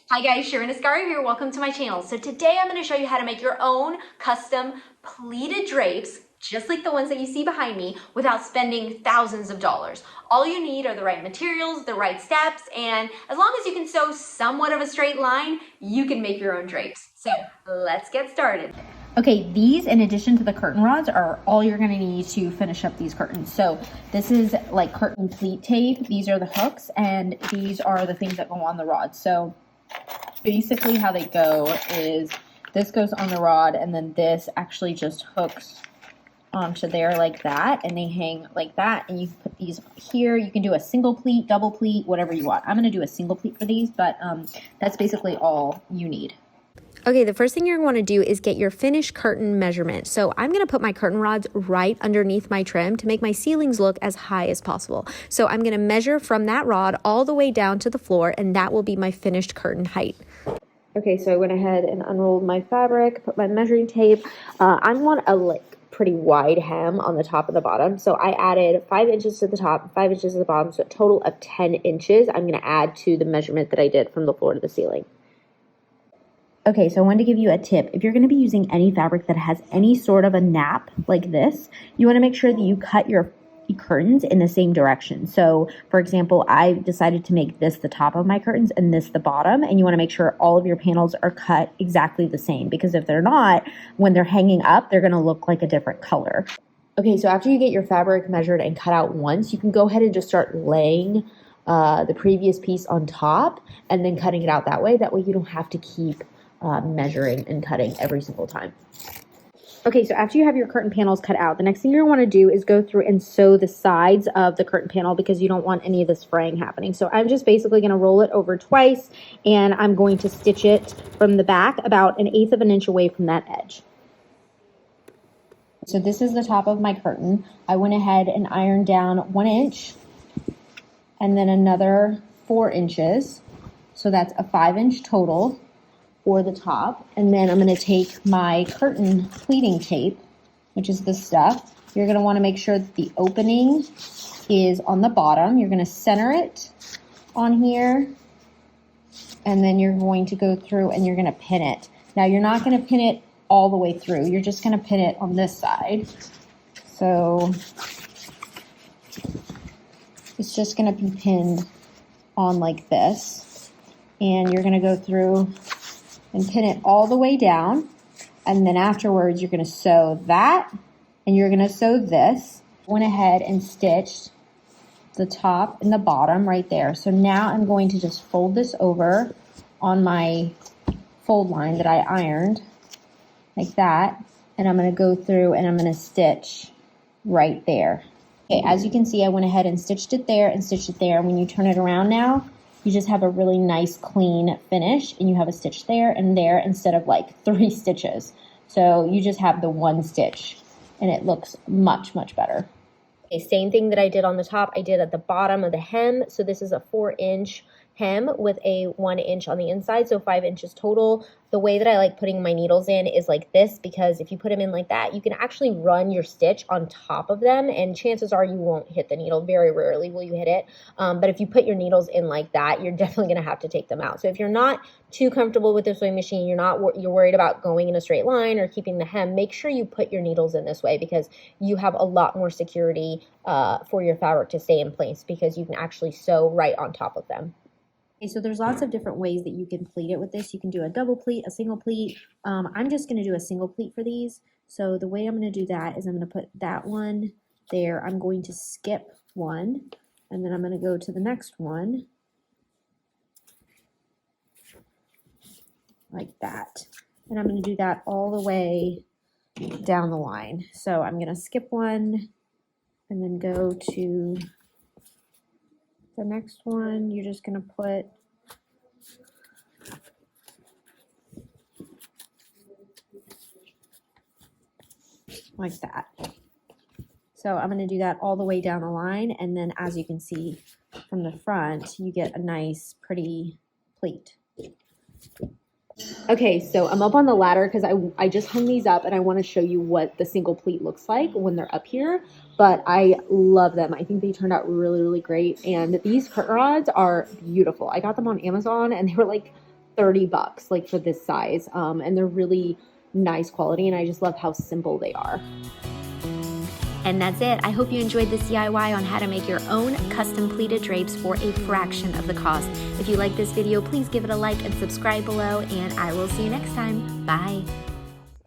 Hi guys, Shirin Askari here. Welcome to my channel. So today I'm going to show you how to make your own custom pleated drapes, just like the ones that you see behind me, without spending thousands of dollars. All you need are the right materials, the right steps, and as long as you can sew somewhat of a straight line, you can make your own drapes. So let's get started. Okay, these, in addition to the curtain rods, are all you're going to need to finish up these curtains. So this is like curtain pleat tape. These are the hooks, and these are the things that go on the rods. So basically how they go is this goes on the rod, and then this actually just hooks onto there like that, and they hang like that, and you put these here. You can do a single pleat, double pleat, whatever you want. I'm going to do a single pleat for these, but that's basically all you need. Okay, the first thing you're going to want to do is get your finished curtain measurement. So I'm going to put my curtain rods right underneath my trim to make my ceilings look as high as possible. So I'm going to measure from that rod all the way down to the floor, and that will be my finished curtain height. Okay, so I went ahead and unrolled my fabric, put my measuring tape. I want a pretty wide hem on the top and the bottom. So I added 5 inches to the top, 5 inches to the bottom, so a total of 10 inches I'm going to add to the measurement that I did from the floor to the ceiling. Okay, so I wanted to give you a tip. If you're going to be using any fabric that has any sort of a nap like this, you want to make sure that you cut your curtains in the same direction. So, for example, I decided to make this the top of my curtains and this the bottom, and you want to make sure all of your panels are cut exactly the same, because if they're not, when they're hanging up, they're going to look like a different color. Okay, so after you get your fabric measured and cut out once, you can go ahead and just start laying the previous piece on top and then cutting it out that way. That way you don't have to keep measuring and cutting every single time. Okay, so after you have your curtain panels cut out, the next thing you're going to want to do is go through and sew the sides of the curtain panel, because you don't want any of this fraying happening. So I'm just basically going to roll it over twice, and I'm going to stitch it from the back about 1/8 of an inch away from that edge. So this is the top of my curtain. I went ahead and ironed down 1 inch and then another 4 inches. So that's a 5-inch total for the top. And then I'm going to take my curtain pleating tape, which is this stuff. You're going to want to make sure that the opening is on the bottom. You're going to center it on here, and then you're going to go through and you're going to pin it. Now you're not going to pin it all the way through. You're just going to pin it on this side. So it's just going to be pinned on like this, and you're going to go through and pin it all the way down, and then afterwards you're going to sew that, and you're going to sew this. Went ahead and stitched the top and the bottom right there. So now I'm going to just fold this over on my fold line that I ironed like that, and I'm going to go through and I'm going to stitch right there. Okay, as you can see, I went ahead and stitched it there and stitched it there. When you turn it around now, you just have a really nice clean finish, and you have a stitch there and there instead of like 3 stitches. So you just have the 1 stitch, and it looks much, much better. Okay, same thing that I did on the top, I did at the bottom of the hem. So this is a 4-inch hem with a 1 inch on the inside, so 5 inches total. The way that I like putting my needles in is like this, because if you put them in like that, you can actually run your stitch on top of them, and chances are you won't hit the needle. Very rarely will you hit it, but if you put your needles in like that, you're definitely going to have to take them out. So if you're not too comfortable with the sewing machine, you're worried about going in a straight line or keeping the hem, make sure you put your needles in this way, because you have a lot more security for your fabric to stay in place, because you can actually sew right on top of them. Okay, so there's lots of different ways that you can pleat it with this. You can do a double pleat, a single pleat. I'm just going to do a single pleat for these. So the way I'm going to do that is I'm going to put that one there. I'm going to skip one, and then I'm going to go to the next one like that. And I'm going to do that all the way down the line. So I'm going to skip one and then go to the next one. You're just going to put like that. So I'm going to do that all the way down the line, and then as you can see from the front, you get a nice pretty pleat. Okay, so I'm up on the ladder because I just hung these up, and I want to show you what the single pleat looks like when they're up here. But I love them. I think they turned out really, really great. And these curtain rods are beautiful. I got them on Amazon, and they were like $30 like for this size. And they're really nice quality, and I just love how simple they are. And that's it. I hope you enjoyed this DIY on how to make your own custom pleated drapes for a fraction of the cost. If you like this video, please give it a like and subscribe below, and I will see you next time. Bye.